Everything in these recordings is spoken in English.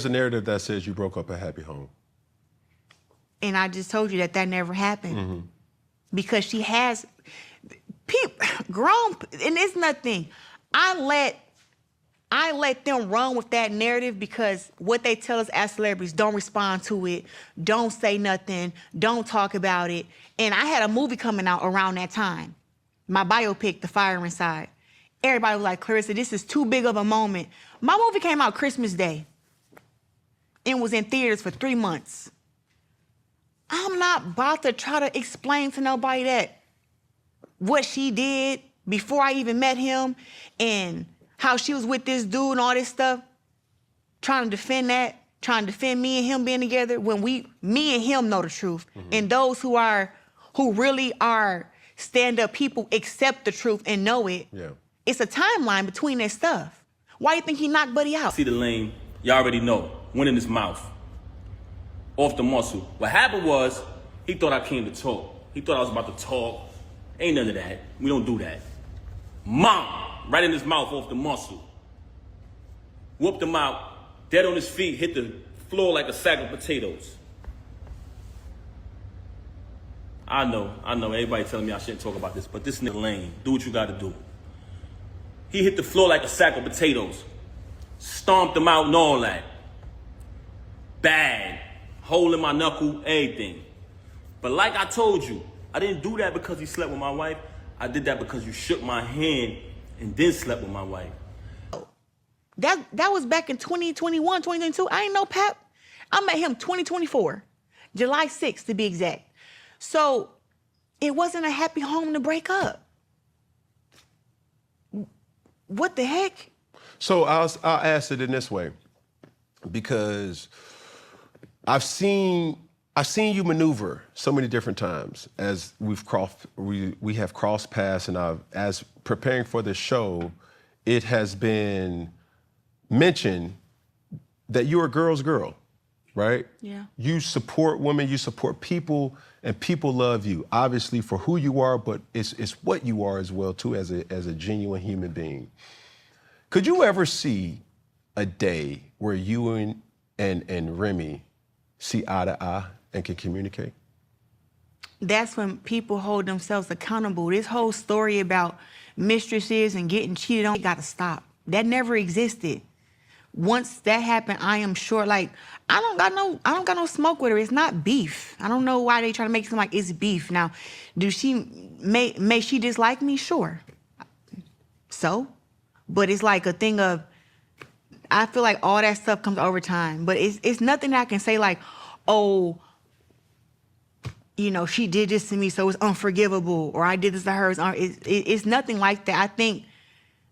There's a narrative that says you broke up a happy home. And I just told you that that never happened. Because she has grown, and it's nothing. I let them run with that narrative because what they tell us as celebrities, don't respond to it, don't say nothing, don't talk about it. And I had a movie coming out around that time, my biopic, The Fire Inside. Everybody was like, Claressa, this is too big of a moment. My movie came out Christmas Day and was in theaters for 3 months. I'm not about to try to explain to nobody that what she did before I even met him and how she was with this dude and all this stuff, trying to defend that, trying to defend me and him being together when me and him know the truth. And those who really are stand-up people accept the truth and know it. Yeah. It's a timeline between that stuff. Why you think he knocked Buddy out? See the lane, y'all already know, went in his mouth, off the muscle. What happened was, he thought I came to talk. He thought I was about to talk. Ain't none of that. We don't do that. Mom, right in his mouth, off the muscle. Whooped him out, dead on his feet, hit the floor like a sack of potatoes. I know, everybody telling me I shouldn't talk about this, but this nigga lame. Do what you gotta do. He hit the floor like a sack of potatoes. Stomped him out and all that. Bad. Hole in my knuckle, everything. But like I told you, I didn't do that because he slept with my wife. I did that because you shook my hand and then slept with my wife. That was back in 2021, 2022. I ain't know Pap. I met him 2024, July 6th to be exact. So it wasn't a happy home to break up. What the heck? So I'll ask it in this way, because I've seen you maneuver so many different times as we have crossed paths, and as preparing for this show, it has been mentioned that you're a girl's girl, right? Yeah. You support women, you support people, and people love you, obviously for who you are, but it's what you are as well too, as a genuine human being. Could you ever see a day where you and Remy see eye to eye and can communicate? That's when people hold themselves accountable. This whole story about mistresses and getting cheated on, got to stop. That never existed. Once that happened, I am sure, like, I don't got no smoke with her. It's not beef. I don't know why they try to make it seem like it's beef. Now, may she dislike me? Sure. So? But it's like a thing of, I feel like all that stuff comes over time. But it's nothing that I can say like, oh, you know, she did this to me, so it's unforgivable, or I did this to her. It's nothing like that. I think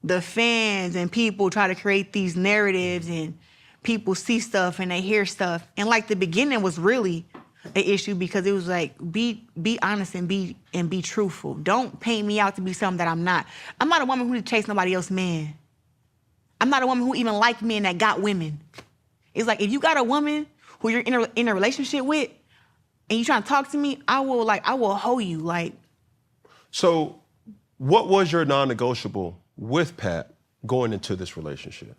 the fans and people try to create these narratives, and people see stuff and they hear stuff. And like the beginning was really an issue because it was like, be honest and be truthful. Don't paint me out to be something that I'm not. I'm not a woman who chase nobody else's man. I'm not a woman who even like men that got women. It's like, if you got a woman who you're in a relationship with and you trying to talk to me, I will hold you, like. So what was your non-negotiable with Pat going into this relationship?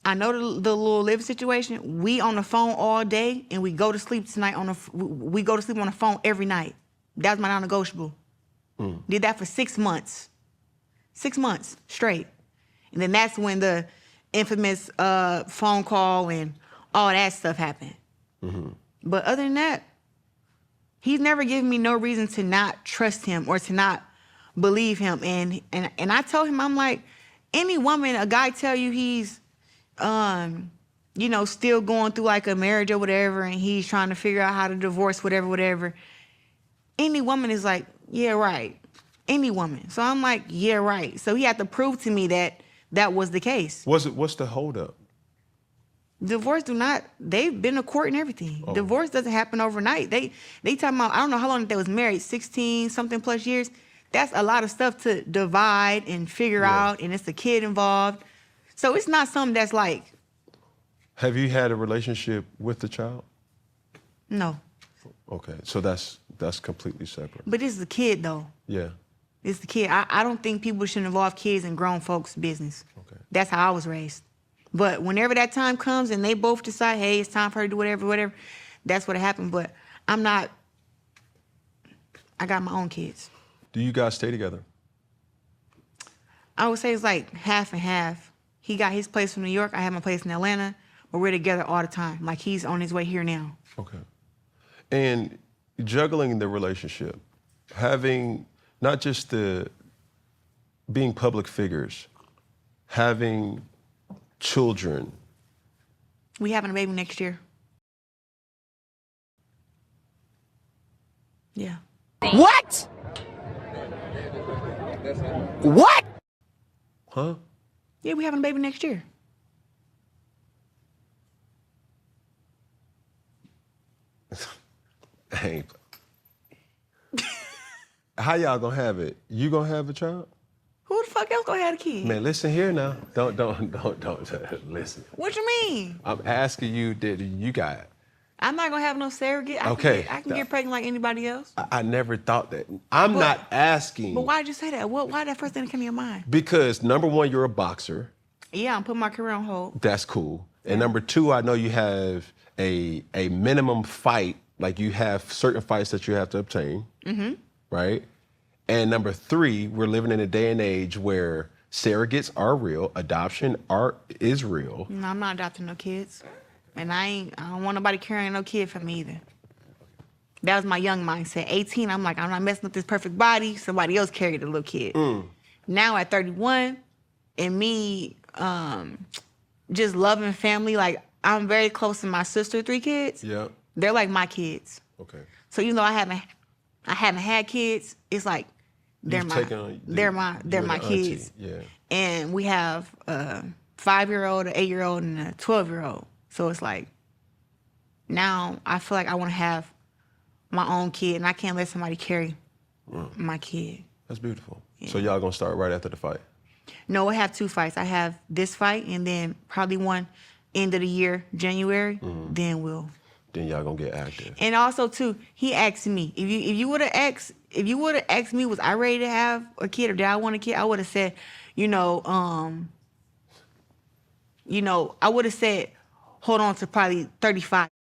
I know the little living situation. We on the phone all day, and we go to sleep tonight we go to sleep on the phone every night. That was my non-negotiable. Did that for 6 months. 6 months straight. And then that's when the infamous phone call and all that stuff happened. But other than that, he's never given me no reason to not trust him or to not believe him. And I told him, I'm like, any woman, a guy tell you he's, you know, still going through like a marriage or whatever, and he's trying to figure out how to divorce, whatever. Any woman is like, yeah, right. Any woman. So I'm like, yeah, right. So he had to prove to me that that was the case. What's the holdup? Divorce they've been to court and everything. Oh. Divorce doesn't happen overnight. They talking about, I don't know how long they was married, 16 something plus years. That's a lot of stuff to divide and figure out, and it's a kid involved. So it's not something that's like. Have you had a relationship with the child? No. Okay, so that's completely separate. But this is a kid though. Yeah. It's the kid. I don't think people should involve kids in grown folks' business. Okay. That's how I was raised. But whenever that time comes and they both decide, hey, it's time for her to do whatever, that's what happened. But I got my own kids. Do you guys stay together? I would say it's like half and half. He got his place from New York. I have my place in Atlanta. But we're together all the time. Like he's on his way here now. Okay. And juggling the relationship, having not just being public figures, having children. We having a baby next year. Yeah. What? What? Huh? Yeah, we having a baby next year. Hey. How y'all gonna have it? You gonna have a child? Who the fuck else gonna have a kid? Man, listen here now. Don't listen. What you mean? I'm asking you, did you got it? I'm not gonna have no surrogate. Okay. I can get pregnant like anybody else. I never thought that. I'm not asking. But why'd you say that? Why that first thing that came to your mind? Because number one, you're a boxer. Yeah, I'm putting my career on hold. That's cool. And number two, I know you have a minimum fight, like you have certain fights that you have to obtain, right? And number three, we're living in a day and age where surrogates are real, adoption is real. No, I'm not adopting no kids. And I don't want nobody carrying no kid for me either. That was my young mindset. 18, I'm like, I'm not messing with this perfect body. Somebody else carried the little kid. Now at 31, and me just loving family, like I'm very close to my sister, 3 kids. Yeah. They're like my kids. Okay. So even though I haven't had kids, it's like they're my kids. Yeah. And we have a 5-year-old, an 8-year-old, and a 12-year-old. So it's like now I feel like I want to have my own kid, and I can't let somebody carry my kid. That's beautiful. Yeah. So y'all gonna start right after the fight? No, I have 2 fights. I have this fight, and then probably one end of the year, January. Then y'all gonna get active. And also too, he asked me if you would have asked me, was I ready to have a kid or did I want a kid? I would have said, I would have said, hold on to probably 35.